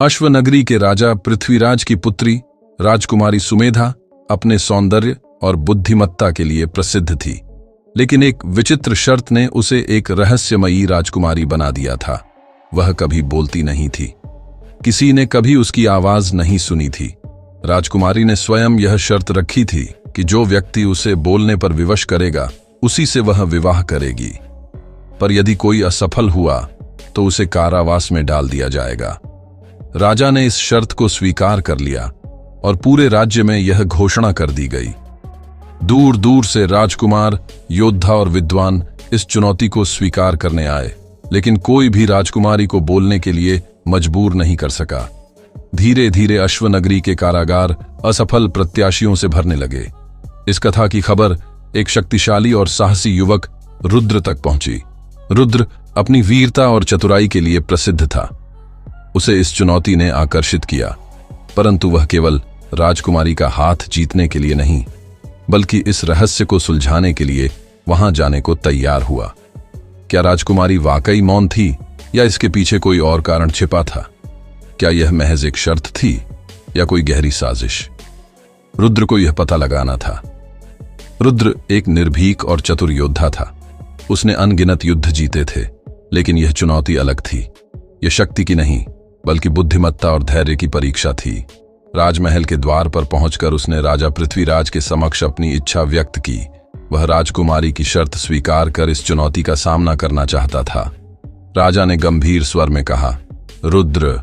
अश्वनगरी के राजा पृथ्वीराज की पुत्री राजकुमारी सुमेधा अपने सौंदर्य और बुद्धिमत्ता के लिए प्रसिद्ध थी, लेकिन एक विचित्र शर्त ने उसे एक रहस्यमयी राजकुमारी बना दिया था। वह कभी बोलती नहीं थी, किसी ने कभी उसकी आवाज नहीं सुनी थी। राजकुमारी ने स्वयं यह शर्त रखी थी कि जो व्यक्ति उसे बोलने पर विवश करेगा, उसी से वह विवाह करेगी। पर यदि कोई असफल हुआ तो उसे कारावास में डाल दिया जाएगा। राजा ने इस शर्त को स्वीकार कर लिया और पूरे राज्य में यह घोषणा कर दी गई। दूर दूर से राजकुमार, योद्धा और विद्वान इस चुनौती को स्वीकार करने आए, लेकिन कोई भी राजकुमारी को बोलने के लिए मजबूर नहीं कर सका। धीरे धीरे अश्वनगरी के कारागार असफल प्रत्याशियों से भरने लगे। इस कथा की खबर एक शक्तिशाली और साहसी युवक रुद्र तक पहुंची। रुद्र अपनी वीरता और चतुराई के लिए प्रसिद्ध था। उसे इस चुनौती ने आकर्षित किया, परंतु वह केवल राजकुमारी का हाथ जीतने के लिए नहीं, बल्कि इस रहस्य को सुलझाने के लिए वहां जाने को तैयार हुआ। क्या राजकुमारी वाकई मौन थी या इसके पीछे कोई और कारण छिपा था? क्या यह महज एक शर्त थी या कोई गहरी साजिश? रुद्र को यह पता लगाना था। रुद्र एक निर्भीक और चतुर योद्धा था। उसने अनगिनत युद्ध जीते थे, लेकिन यह चुनौती अलग थी। यह शक्ति की नहीं, बल्कि बुद्धिमत्ता और धैर्य की परीक्षा थी। राजमहल के द्वार पर पहुंचकर उसने राजा पृथ्वीराज के समक्ष अपनी इच्छा व्यक्त की। वह राजकुमारी की शर्त स्वीकार कर इस चुनौती का सामना करना चाहता था। राजा ने गंभीर स्वर में कहा, रुद्र,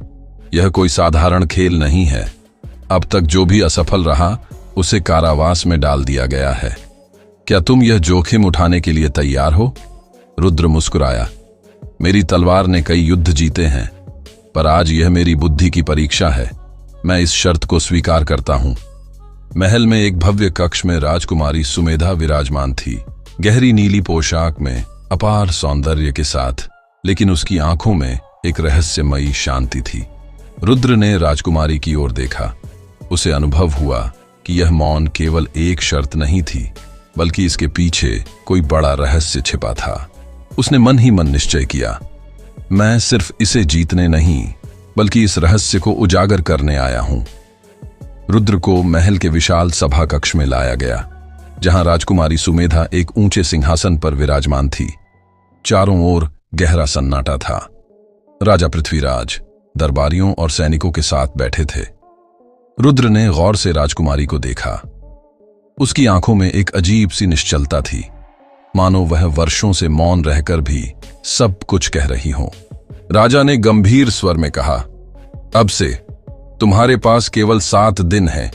यह कोई साधारण खेल नहीं है। अब तक जो भी असफल रहा, उसे कारावास में डाल दिया गया है। क्या तुम यह जोखिम उठाने के लिए तैयार हो? रुद्र मुस्कुराया, मेरी तलवार ने कई युद्ध जीते हैं, पर आज यह मेरी बुद्धि की परीक्षा है। मैं इस शर्त को स्वीकार करता हूं। महल में एक भव्य कक्ष में राजकुमारी सुमेधा विराजमान थी, गहरी नीली पोशाक में, अपार सौंदर्य के साथ, लेकिन उसकी आंखों में एक रहस्यमयी शांति थी। रुद्र ने राजकुमारी की ओर देखा। उसे अनुभव हुआ कि यह मौन केवल एक शर्त नहीं थी, बल्कि इसके पीछे कोई बड़ा रहस्य छिपा था। उसने मन ही मन निश्चय किया, मैं सिर्फ इसे जीतने नहीं, बल्कि इस रहस्य को उजागर करने आया हूं। रुद्र को महल के विशाल सभा कक्ष में लाया गया, जहां राजकुमारी सुमेधा एक ऊंचे सिंहासन पर विराजमान थी। चारों ओर गहरा सन्नाटा था। राजा पृथ्वीराज दरबारियों और सैनिकों के साथ बैठे थे। रुद्र ने गौर से राजकुमारी को देखा। उसकी आंखों में एक अजीब सी निश्चलता थी, मानो वह वर्षों से मौन रहकर भी सब कुछ कह रही हो। राजा ने गंभीर स्वर में कहा, अब से तुम्हारे पास केवल 7 दिन हैं।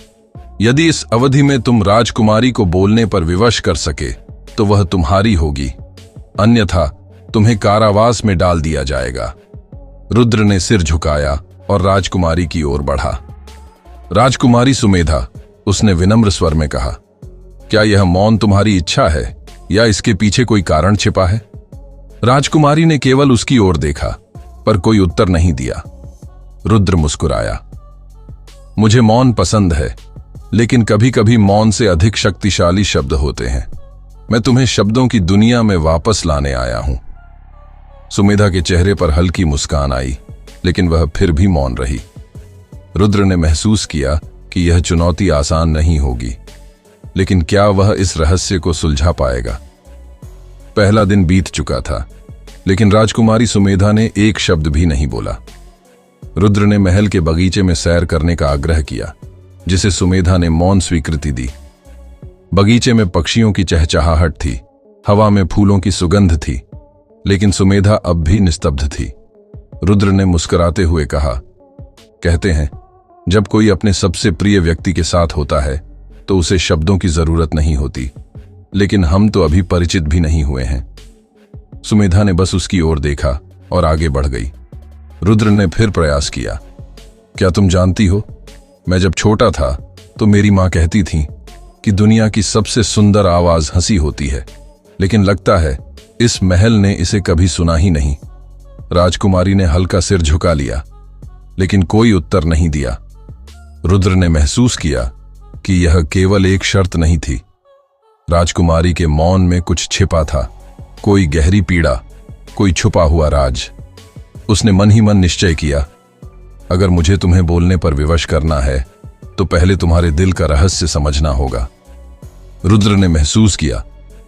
यदि इस अवधि में तुम राजकुमारी को बोलने पर विवश कर सके तो वह तुम्हारी होगी, अन्यथा तुम्हें कारावास में डाल दिया जाएगा। रुद्र ने सिर झुकाया और राजकुमारी की ओर बढ़ा। राजकुमारी सुमेधा, उसने विनम्र स्वर में कहा, क्या यह मौन तुम्हारी इच्छा है या इसके पीछे कोई कारण छिपा है? राजकुमारी ने केवल उसकी ओर देखा, पर कोई उत्तर नहीं दिया। रुद्र मुस्कुराया, मुझे मौन पसंद है, लेकिन कभी कभी मौन से अधिक शक्तिशाली शब्द होते हैं। मैं तुम्हें शब्दों की दुनिया में वापस लाने आया हूं। सुमेधा के चेहरे पर हल्की मुस्कान आई, लेकिन वह फिर भी मौन रही। रुद्र ने महसूस किया कि यह चुनौती आसान नहीं होगी, लेकिन क्या वह इस रहस्य को सुलझा पाएगा? पहला दिन बीत चुका था, लेकिन राजकुमारी सुमेधा ने एक शब्द भी नहीं बोला। रुद्र ने महल के बगीचे में सैर करने का आग्रह किया, जिसे सुमेधा ने मौन स्वीकृति दी। बगीचे में पक्षियों की चहचहाहट थी, हवा में फूलों की सुगंध थी, लेकिन सुमेधा अब भी निस्तब्ध थी। रुद्र ने मुस्कुराते हुए कहा, कहते हैं, जब कोई अपने सबसे प्रिय व्यक्ति के साथ होता है तो उसे शब्दों की जरूरत नहीं होती, लेकिन हम तो अभी परिचित भी नहीं हुए हैं। सुमेधा ने बस उसकी ओर देखा और आगे बढ़ गई। रुद्र ने फिर प्रयास किया, क्या तुम जानती हो, मैं जब छोटा था तो मेरी मां कहती थी कि दुनिया की सबसे सुंदर आवाज हंसी होती है, लेकिन लगता है इस महल ने इसे कभी सुना ही नहीं। राजकुमारी ने हल्का सिर झुका लिया, लेकिन कोई उत्तर नहीं दिया। रुद्र ने महसूस किया कि यह केवल एक शर्त नहीं थी। राजकुमारी के मौन में कुछ छिपा था, कोई गहरी पीड़ा, कोई छुपा हुआ राज। उसने मन ही मन निश्चय किया, अगर मुझे तुम्हें बोलने पर विवश करना है तो पहले तुम्हारे दिल का रहस्य समझना होगा। रुद्र ने महसूस किया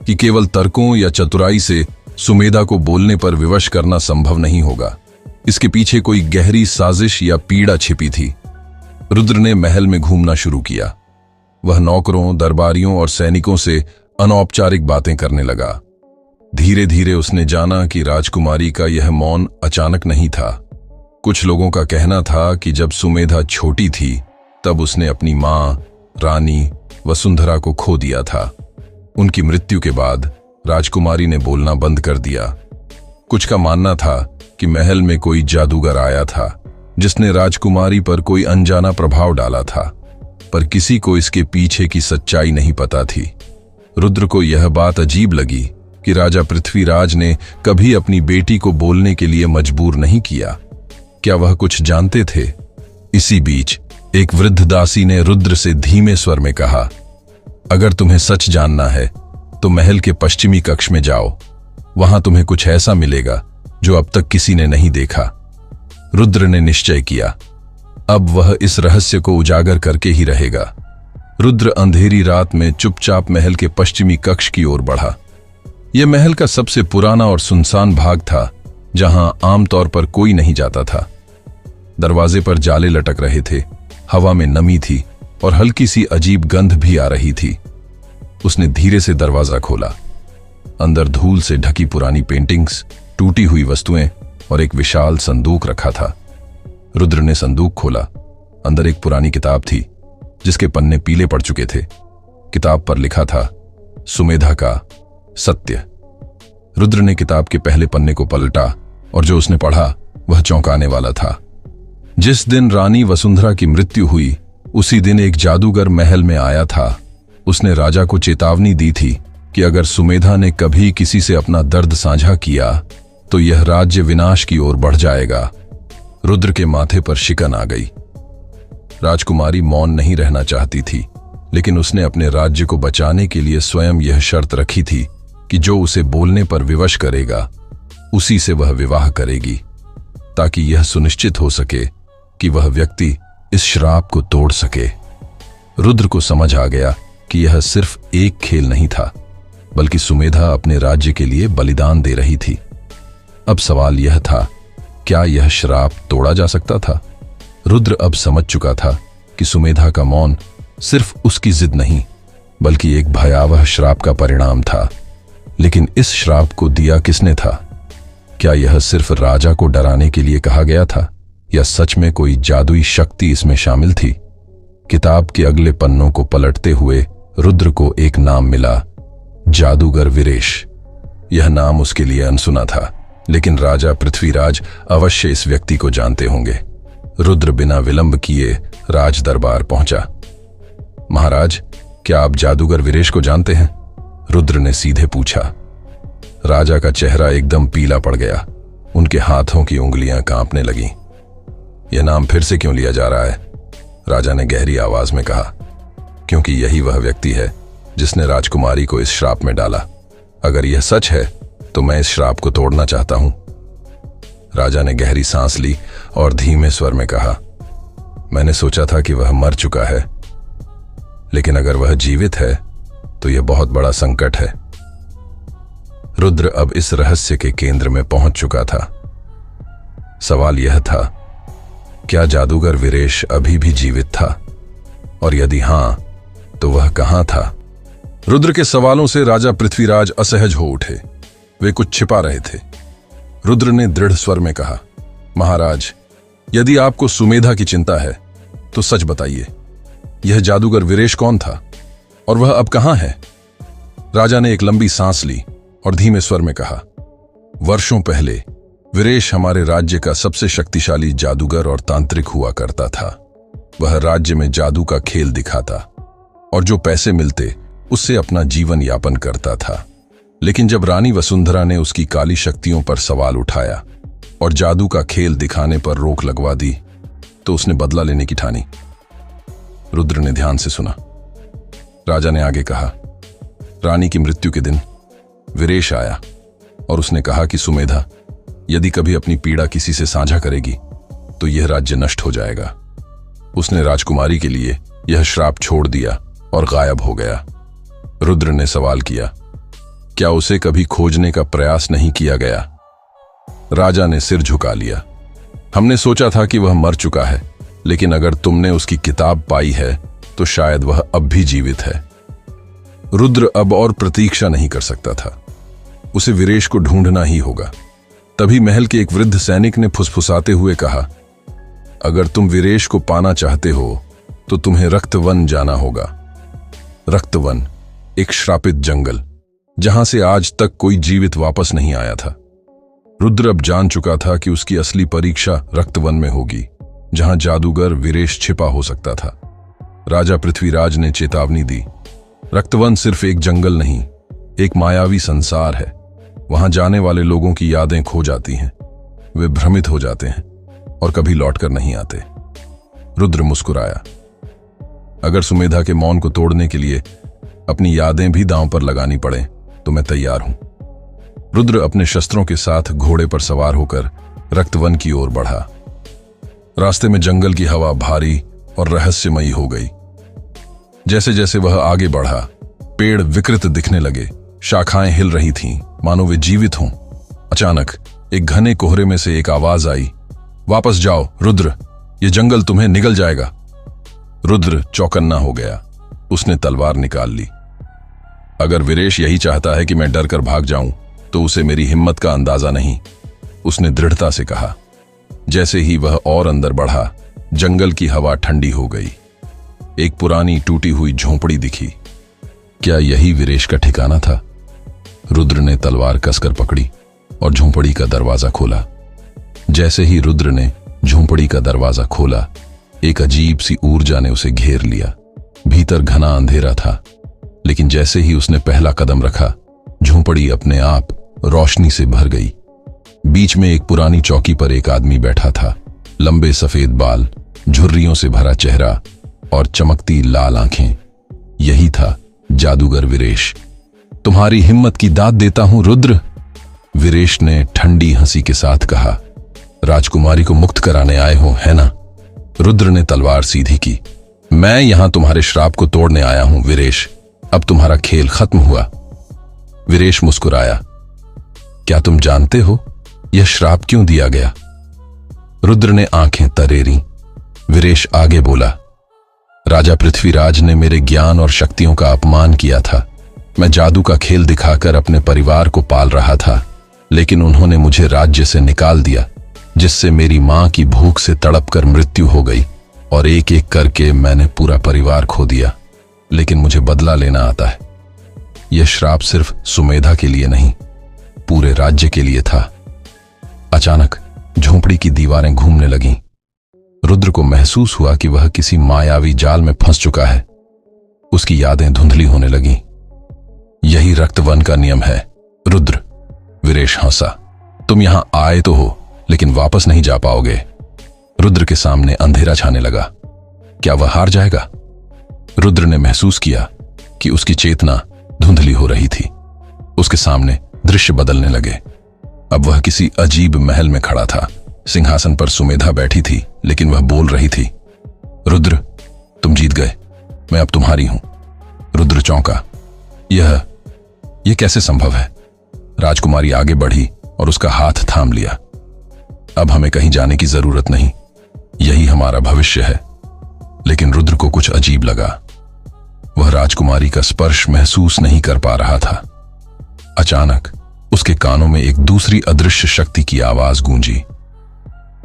कि केवल तर्कों या चतुराई से सुमेधा को बोलने पर विवश करना संभव नहीं होगा। इसके पीछे कोई गहरी साजिश या पीड़ा छिपी थी। रुद्र ने महल में घूमना शुरू किया। वह नौकरों, दरबारियों और सैनिकों से अनौपचारिक बातें करने लगा। धीरे धीरे उसने जाना कि राजकुमारी का यह मौन अचानक नहीं था। कुछ लोगों का कहना था कि जब सुमेधा छोटी थी तब उसने अपनी मां रानी वसुंधरा को खो दिया था। उनकी मृत्यु के बाद राजकुमारी ने बोलना बंद कर दिया। कुछ का मानना था कि महल में कोई जादूगर आया था जिसने राजकुमारी पर कोई अनजाना प्रभाव डाला था, पर किसी को इसके पीछे की सच्चाई नहीं पता थी। रुद्र को यह बात अजीब लगी कि राजा पृथ्वीराज ने कभी अपनी बेटी को बोलने के लिए मजबूर नहीं किया। क्या वह कुछ जानते थे? इसी बीच एक वृद्ध दासी ने रुद्र से धीमे स्वर में कहा, अगर तुम्हें सच जानना है तो महल के पश्चिमी कक्ष में जाओ। वहां तुम्हें कुछ ऐसा मिलेगा जो अब तक किसी ने नहीं देखा। रुद्र ने निश्चय किया, अब वह इस रहस्य को उजागर करके ही रहेगा। रुद्र अंधेरी रात में चुपचाप महल के पश्चिमी कक्ष की ओर बढ़ा। यह महल का सबसे पुराना और सुनसान भाग था, जहां आमतौर पर कोई नहीं जाता था। दरवाजे पर जाले लटक रहे थे, हवा में नमी थी और हल्की सी अजीब गंध भी आ रही थी। उसने धीरे से दरवाजा खोला। अंदर धूल से ढकी पुरानी पेंटिंग्स, टूटी हुई वस्तुएं और एक विशाल संदूक रखा था। रुद्र ने संदूक खोला। अंदर एक पुरानी किताब थी जिसके पन्ने पीले पड़ चुके थे। किताब पर लिखा था, सुमेधा का सत्य। रुद्र ने किताब के पहले पन्ने को पलटा और जो उसने पढ़ा वह चौंकाने वाला था। जिस दिन रानी वसुंधरा की मृत्यु हुई उसी दिन एक जादूगर महल में आया था। उसने राजा को चेतावनी दी थी कि अगर सुमेधा ने कभी किसी से अपना दर्द साझा किया तो यह राज्य विनाश की ओर बढ़ जाएगा। रुद्र के माथे पर शिकन आ गई। राजकुमारी मौन नहीं रहना चाहती थी, लेकिन उसने अपने राज्य को बचाने के लिए स्वयं यह शर्त रखी थी कि जो उसे बोलने पर विवश करेगा उसी से वह विवाह करेगी, ताकि यह सुनिश्चित हो सके कि वह व्यक्ति इस श्राप को तोड़ सके। रुद्र को समझ आ गया कि यह सिर्फ एक खेल नहीं था, बल्कि सुमेधा अपने राज्य के लिए बलिदान दे रही थी। अब सवाल यह था, क्या यह श्राप तोड़ा जा सकता था? रुद्र अब समझ चुका था कि सुमेधा का मौन सिर्फ उसकी जिद नहीं, बल्कि एक भयावह श्राप का परिणाम था। लेकिन इस श्राप को दिया किसने था? क्या यह सिर्फ राजा को डराने के लिए कहा गया था, या सच में कोई जादुई शक्ति इसमें शामिल थी? किताब के अगले पन्नों को पलटते हुए रुद्र को एक नाम मिला, जादूगर वीरेश। यह नाम उसके लिए अनसुना था, लेकिन राजा पृथ्वीराज अवश्य इस व्यक्ति को जानते होंगे। रुद्र बिना विलंब किए राज दरबार पहुंचा। महाराज, क्या आप जादूगर वीरेश को जानते हैं? रुद्र ने सीधे पूछा। राजा का चेहरा एकदम पीला पड़ गया। उनके हाथों की उंगलियां कांपने लगीं। यह नाम फिर से क्यों लिया जा रहा है? राजा ने गहरी आवाज में कहा, क्योंकि यही वह व्यक्ति है जिसने राजकुमारी को इस श्राप में डाला। अगर यह सच है तो मैं इस श्राप को तोड़ना चाहता हूं। राजा ने गहरी सांस ली और धीमे स्वर में कहा, मैंने सोचा था कि वह मर चुका है, लेकिन अगर वह जीवित है तो यह बहुत बड़ा संकट है। रुद्र अब इस रहस्य के केंद्र में पहुंच चुका था। सवाल यह था, क्या जादूगर वीरेश अभी भी जीवित था? और यदि हां, तो वह कहां था? रुद्र के सवालों से राजा पृथ्वीराज असहज हो उठे। वे कुछ छिपा रहे थे। रुद्र ने दृढ़ स्वर में कहा, महाराज, यदि आपको सुमेधा की चिंता है तो सच बताइए, यह जादूगर वीरेश कौन था और वह अब कहां है? राजा ने एक लंबी सांस ली और धीमे स्वर में कहा, वर्षों पहले वीरेश हमारे राज्य का सबसे शक्तिशाली जादूगर और तांत्रिक हुआ करता था। वह राज्य में जादू का खेल दिखाता और जो पैसे मिलते उससे अपना जीवन यापन करता था। लेकिन जब रानी वसुंधरा ने उसकी काली शक्तियों पर सवाल उठाया और जादू का खेल दिखाने पर रोक लगवा दी, तो उसने बदला लेने की ठानी। रुद्र ने ध्यान से सुना। राजा ने आगे कहा, रानी की मृत्यु के दिन वीरेश आया और उसने कहा कि सुमेधा यदि कभी अपनी पीड़ा किसी से साझा करेगी तो यह राज्य नष्ट हो जाएगा। उसने राजकुमारी के लिए यह श्राप छोड़ दिया और गायब हो गया। रुद्र ने सवाल किया, क्या उसे कभी खोजने का प्रयास नहीं किया गया? राजा ने सिर झुका लिया। हमने सोचा था कि वह मर चुका है, लेकिन अगर तुमने उसकी किताब पाई है तो शायद वह अब भी जीवित है। रुद्र अब और प्रतीक्षा नहीं कर सकता था। उसे वीरेश को ढूंढना ही होगा। तभी महल के एक वृद्ध सैनिक ने फुसफुसाते हुए कहा, अगर तुम वीरेश को पाना चाहते हो तो तुम्हें रक्तवन जाना होगा। रक्तवन, एक श्रापित जंगल जहां से आज तक कोई जीवित वापस नहीं आया था। रुद्र अब जान चुका था कि उसकी असली परीक्षा रक्तवन में होगी, जहां जादूगर वीरेश छिपा हो सकता था। राजा पृथ्वीराज ने चेतावनी दी, रक्तवन सिर्फ एक जंगल नहीं, एक मायावी संसार है। वहां जाने वाले लोगों की यादें खो जाती हैं, वे भ्रमित हो जाते हैं और कभी लौटकर नहीं आते। रुद्र मुस्कुराया, अगर सुमेधा के मौन को तोड़ने के लिए अपनी यादें भी दांव पर लगानी पड़े तो मैं तैयार हूं। रुद्र अपने शस्त्रों के साथ घोड़े पर सवार होकर रक्तवन की ओर बढ़ा। रास्ते में जंगल की हवा भारी और रहस्यमयी हो गई। जैसे जैसे वह आगे बढ़ा, पेड़ विकृत दिखने लगे, शाखाएं हिल रही थीं, मानो वे जीवित हों। अचानक एक घने कोहरे में से एक आवाज आई, वापस जाओ रुद्र, ये जंगल तुम्हें निगल जाएगा। रुद्र चौकन्ना हो गया। उसने तलवार निकाल ली। अगर वीरेश यही चाहता है कि मैं डर कर भाग जाऊं तो उसे मेरी हिम्मत का अंदाजा नहीं, उसने दृढ़ता से कहा। जैसे ही वह और अंदर बढ़ा, जंगल की हवा ठंडी हो गई। एक पुरानी टूटी हुई झोंपड़ी दिखी। क्या यही वीरेश का ठिकाना था? रुद्र ने तलवार कसकर पकड़ी और झोंपड़ी का दरवाजा खोला। जैसे ही रुद्र ने झोंपड़ी का दरवाजा खोला, एक अजीब सी ऊर्जा ने उसे घेर लिया। भीतर घना अंधेरा था, लेकिन जैसे ही उसने पहला कदम रखा, झोंपड़ी अपने आप रोशनी से भर गई। बीच में एक पुरानी चौकी पर एक आदमी बैठा था। लंबे सफेद बाल, झुर्रियों से भरा चेहरा और चमकती लाल आंखें। यही था जादूगर वीरेश। तुम्हारी हिम्मत की दाद देता हूं रुद्र, वीरेश ने ठंडी हंसी के साथ कहा। राजकुमारी को मुक्त कराने आए हो, है ना? रुद्र ने तलवार सीधी की। मैं यहां तुम्हारे श्राप को तोड़ने आया हूं वीरेश, अब तुम्हारा खेल खत्म हुआ। वीरेश मुस्कुराया। क्या तुम जानते हो यह श्राप क्यों दिया गया? रुद्र ने आंखें तरेरी। वीरेश आगे बोला, राजा पृथ्वीराज ने मेरे ज्ञान और शक्तियों का अपमान किया था। मैं जादू का खेल दिखाकर अपने परिवार को पाल रहा था, लेकिन उन्होंने मुझे राज्य से निकाल दिया, जिससे मेरी मां की भूख से तड़पकर मृत्यु हो गई और एक एक करके मैंने पूरा परिवार खो दिया। लेकिन मुझे बदला लेना आता है। यह श्राप सिर्फ सुमेधा के लिए नहीं, पूरे राज्य के लिए था। अचानक झोंपड़ी की दीवारें घूमने लगीं। रुद्र को महसूस हुआ कि वह किसी मायावी जाल में फंस चुका है। उसकी यादें धुंधली होने लगीं। यही रक्तवन का नियम है रुद्र, वीरेश हंसा। तुम यहां आए तो हो, लेकिन वापस नहीं जा पाओगे। रुद्र के सामने अंधेरा छाने लगा। क्या वह हार जाएगा? रुद्र ने महसूस किया कि उसकी चेतना धुंधली हो रही थी। उसके सामने दृश्य बदलने लगे। अब वह किसी अजीब महल में खड़ा था। सिंहासन पर सुमेधा बैठी थी, लेकिन वह बोल रही थी, रुद्र, तुम जीत गए, मैं अब तुम्हारी हूं। रुद्र चौंका। यह कैसे संभव है? राजकुमारी आगे बढ़ी और उसका हाथ थाम लिया। अब हमें कहीं जाने की जरूरत नहीं, यही हमारा भविष्य है। लेकिन रुद्र को कुछ अजीब लगा। वह राजकुमारी का स्पर्श महसूस नहीं कर पा रहा था। अचानक उसके कानों में एक दूसरी अदृश्य शक्ति की आवाज गूंजी,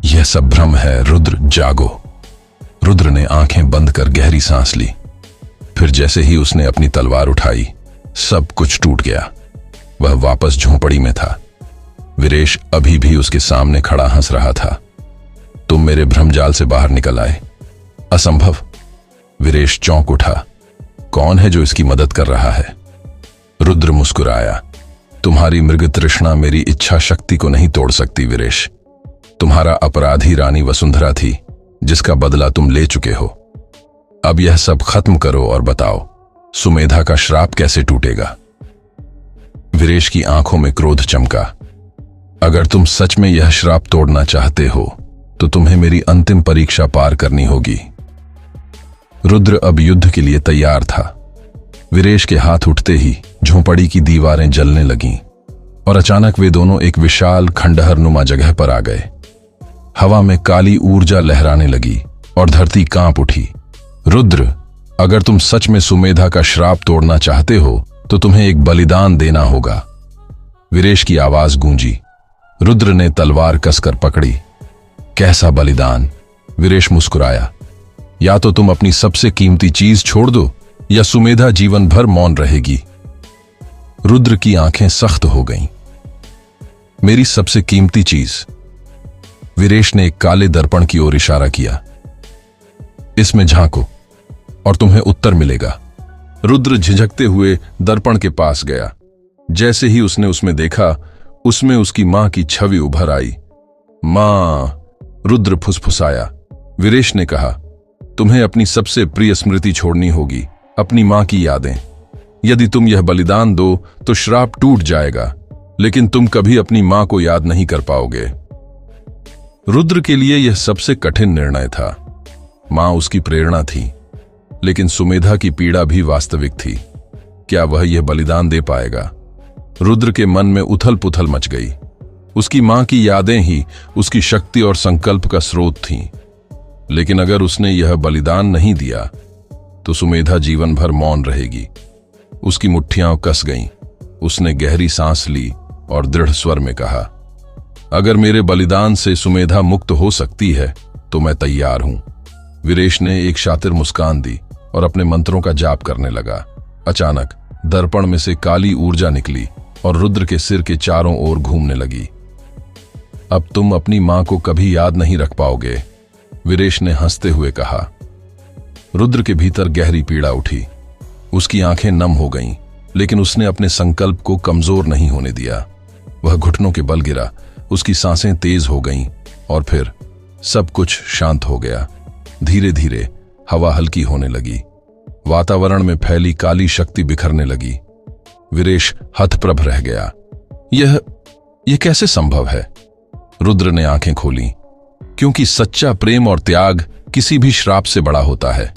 यह सब भ्रम है रुद्र, जागो। रुद्र ने आंखें बंद कर गहरी सांस ली। फिर जैसे ही उसने अपनी तलवार उठाई, सब कुछ टूट गया। वह वापस झोंपड़ी में था। वीरेश अभी भी उसके सामने खड़ा हंस रहा था। तुम मेरे भ्रमजाल से बाहर निकल आए। असंभव। वीरेश चौंक उठा। कौन है जो इसकी मदद कर रहा है? रुद्र मुस्कुराया। तुम्हारी मृग तृष्णा मेरी इच्छा शक्ति को नहीं तोड़ सकती वीरेश। तुम्हारा अपराधी रानी वसुंधरा थी, जिसका बदला तुम ले चुके हो। अब यह सब खत्म करो और बताओ, सुमेधा का श्राप कैसे टूटेगा? वीरेश की आंखों में क्रोध चमका। अगर तुम सच में यह श्राप तोड़ना चाहते हो तो तुम्हें मेरी अंतिम परीक्षा पार करनी होगी। रुद्र अब युद्ध के लिए तैयार था। वीरेश के हाथ उठते ही झोंपड़ी की दीवारें जलने लगीं और अचानक वे दोनों एक विशाल खंडहरनुमा जगह पर आ गए। हवा में काली ऊर्जा लहराने लगी और धरती कांप उठी। रुद्र, अगर तुम सच में सुमेधा का श्राप तोड़ना चाहते हो तो तुम्हें एक बलिदान देना होगा। वीरेश की आवाज गूंजी। रुद्र ने तलवार कसकर पकड़ी। कैसा बलिदान? वीरेश मुस्कुराया। या तो तुम अपनी सबसे कीमती चीज छोड़ दो या सुमेधा जीवन भर मौन रहेगी। रुद्र की आंखें सख्त हो गईं। मेरी सबसे कीमती चीज? वीरेश ने एक काले दर्पण की ओर इशारा किया। इसमें झांको और तुम्हें उत्तर मिलेगा। रुद्र झिझकते हुए दर्पण के पास गया। जैसे ही उसने उसमें देखा, उसमें उसकी मां की छवि उभर आई। मां, रुद्र फुसफुसाया। वीरेश ने कहा, तुम्हें अपनी सबसे प्रिय स्मृति छोड़नी होगी, अपनी मां की यादें। यदि तुम यह बलिदान दो तो श्राप टूट जाएगा, लेकिन तुम कभी अपनी मां को याद नहीं कर पाओगे। रुद्र के लिए यह सबसे कठिन निर्णय था। मां उसकी प्रेरणा थी, लेकिन सुमेधा की पीड़ा भी वास्तविक थी। क्या वह यह बलिदान दे पाएगा? रुद्र के मन में उथल पुथल मच गई। उसकी मां की यादें ही उसकी शक्ति और संकल्प का स्रोत थीं। लेकिन अगर उसने यह बलिदान नहीं दिया तो सुमेधा जीवन भर मौन रहेगी। उसकी मुट्ठियां कस गईं। उसने गहरी सांस ली और दृढ़ स्वर में कहा, अगर मेरे बलिदान से सुमेधा मुक्त हो सकती है तो मैं तैयार हूं। वीरेश ने एक शातिर मुस्कान दी और अपने मंत्रों का जाप करने लगा। अचानक दर्पण में से काली ऊर्जा निकली और रुद्र के सिर के चारों ओर घूमने लगी। अब तुम अपनी मां को कभी याद नहीं रख पाओगे, वीरेश ने हंसते हुए कहा। रुद्र के भीतर गहरी पीड़ा उठी। उसकी आंखें नम हो गईं, लेकिन उसने अपने संकल्प को कमजोर नहीं होने दिया। वह घुटनों के बल गिरा। उसकी सांसें तेज हो गईं और फिर सब कुछ शांत हो गया। धीरे धीरे हवा हल्की होने लगी। वातावरण में फैली काली शक्ति बिखरने लगी। वीरेश हतप्रभ रह गया। यह कैसे संभव है? रुद्र ने आंखें खोली। क्योंकि सच्चा प्रेम और त्याग किसी भी श्राप से बड़ा होता है।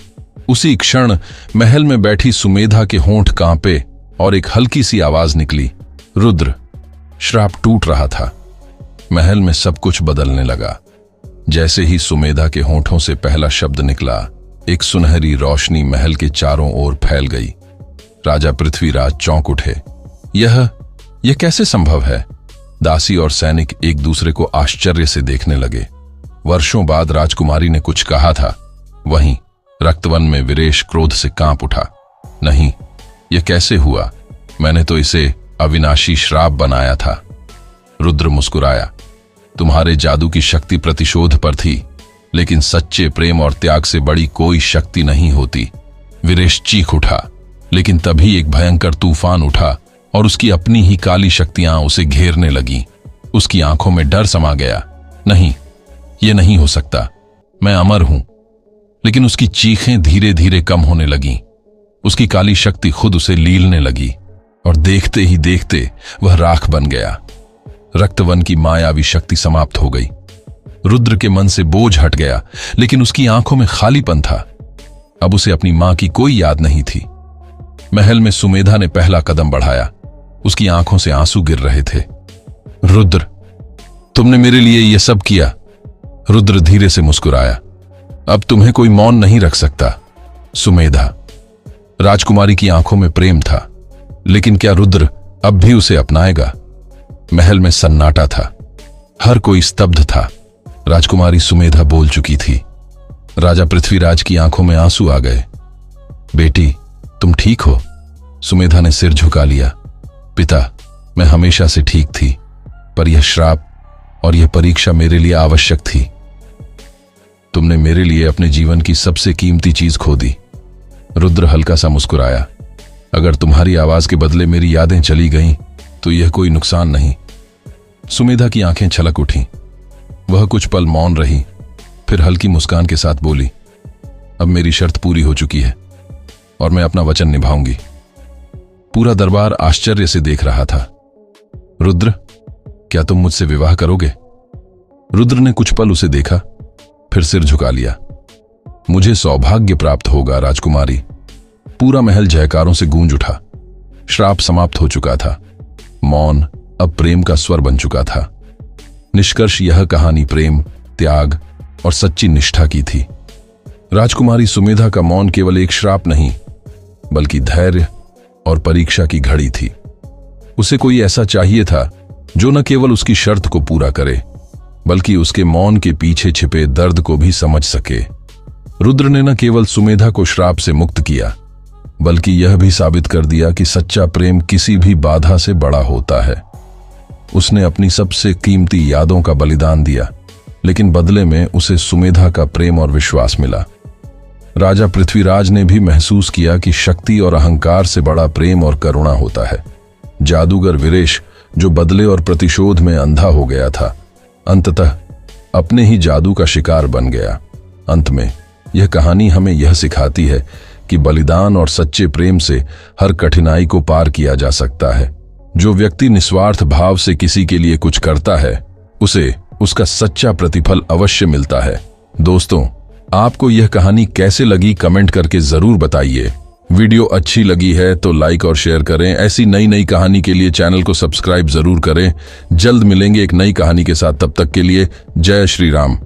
उसी क्षण महल में बैठी सुमेधा के होंठ कांपे और एक हल्की सी आवाज निकली, रुद्र। श्राप टूट रहा था। महल में सब कुछ बदलने लगा। जैसे ही सुमेधा के होंठों से पहला शब्द निकला, एक सुनहरी रोशनी महल के चारों ओर फैल गई। राजा पृथ्वीराज चौंक उठे। यह कैसे संभव है? दासी और सैनिक एक दूसरे को आश्चर्य से देखने लगे। वर्षों बाद राजकुमारी ने कुछ कहा था। वहीं रक्तवन में वीरेश क्रोध से कांप उठा। नहीं, यह कैसे हुआ? मैंने तो इसे अविनाशी श्राप बनाया था। रुद्र मुस्कुराया। तुम्हारे जादू की शक्ति प्रतिशोध पर थी, लेकिन सच्चे प्रेम और त्याग से बड़ी कोई शक्ति नहीं होती। वीरेश चीख उठा, लेकिन तभी एक भयंकर तूफान उठा और उसकी अपनी ही काली शक्तियां उसे घेरने लगीं। उसकी आंखों में डर समा गया। नहीं, यह नहीं हो सकता, मैं अमर हूं। लेकिन उसकी चीखें धीरे धीरे कम होने लगीं। उसकी काली शक्ति खुद उसे लीलने लगी और देखते ही देखते वह राख बन गया। रक्तवन की मायावी शक्ति समाप्त हो गई। रुद्र के मन से बोझ हट गया, लेकिन उसकी आंखों में खालीपन था। अब उसे अपनी मां की कोई याद नहीं थी। महल में सुमेधा ने पहला कदम बढ़ाया। उसकी आंखों से आंसू गिर रहे थे। रुद्र, तुमने मेरे लिए यह सब किया। रुद्र धीरे से मुस्कुराया। अब तुम्हें कोई मौन नहीं रख सकता। सुमेधा। राजकुमारी की आंखों में प्रेम था, लेकिन क्या रुद्र अब भी उसे अपनाएगा? महल में सन्नाटा था। हर कोई स्तब्ध था। राजकुमारी सुमेधा बोल चुकी थी। राजा पृथ्वीराज की आंखों में आंसू आ गए। बेटी, तुम ठीक हो? सुमेधा ने सिर झुका लिया। पिता, मैं हमेशा से ठीक थी, पर यह श्राप और यह परीक्षा मेरे लिए आवश्यक थी। तुमने मेरे लिए अपने जीवन की सबसे कीमती चीज खो दी। रुद्र हल्का सा मुस्कुराया। अगर तुम्हारी आवाज के बदले मेरी यादें चली गईं तो यह कोई नुकसान नहीं। सुमेधा की आंखें छलक उठीं। वह कुछ पल मौन रही, फिर हल्की मुस्कान के साथ बोली, अब मेरी शर्त पूरी हो चुकी है और मैं अपना वचन निभाऊंगी। पूरा दरबार आश्चर्य से देख रहा था। रुद्र, क्या तुम मुझसे विवाह करोगे? रुद्र ने कुछ पल उसे देखा, फिर सिर झुका लिया। मुझे सौभाग्य प्राप्त होगा राजकुमारी। पूरा महल जयकारों से गूंज उठा। श्राप समाप्त हो चुका था। मौन अब प्रेम का स्वर बन चुका था। निष्कर्ष यह कहानी प्रेम, त्याग और सच्ची निष्ठा की थी। राजकुमारी सुमेधा का मौन केवल एक श्राप नहीं, बल्कि धैर्य और परीक्षा की घड़ी थी। उसे कोई ऐसा चाहिए था जो न केवल उसकी शर्त को पूरा करे, बल्कि उसके मौन के पीछे छिपे दर्द को भी समझ सके। रुद्र ने न केवल सुमेधा को श्राप से मुक्त किया, बल्कि यह भी साबित कर दिया कि सच्चा प्रेम किसी भी बाधा से बड़ा होता है। उसने अपनी सबसे कीमती यादों का बलिदान दिया, लेकिन बदले में उसे सुमेधा का प्रेम और विश्वास मिला। राजा पृथ्वीराज ने भी महसूस किया कि शक्ति और अहंकार से बड़ा प्रेम और करुणा होता है। जादूगर वीरेश, जो बदले और प्रतिशोध में अंधा हो गया था, अंततः अपने ही जादू का शिकार बन गया। अंत में यह कहानी हमें यह सिखाती है कि बलिदान और सच्चे प्रेम से हर कठिनाई को पार किया जा सकता है। जो व्यक्ति निस्वार्थ भाव से किसी के लिए कुछ करता है, उसे उसका सच्चा प्रतिफल अवश्य मिलता है। दोस्तों, आपको यह कहानी कैसे लगी कमेंट करके जरूर बताइए। वीडियो अच्छी लगी है तो लाइक और शेयर करें। ऐसी नई नई कहानी के लिए चैनल को सब्सक्राइब जरूर करें। जल्द मिलेंगे एक नई कहानी के साथ। तब तक के लिए जय श्री राम।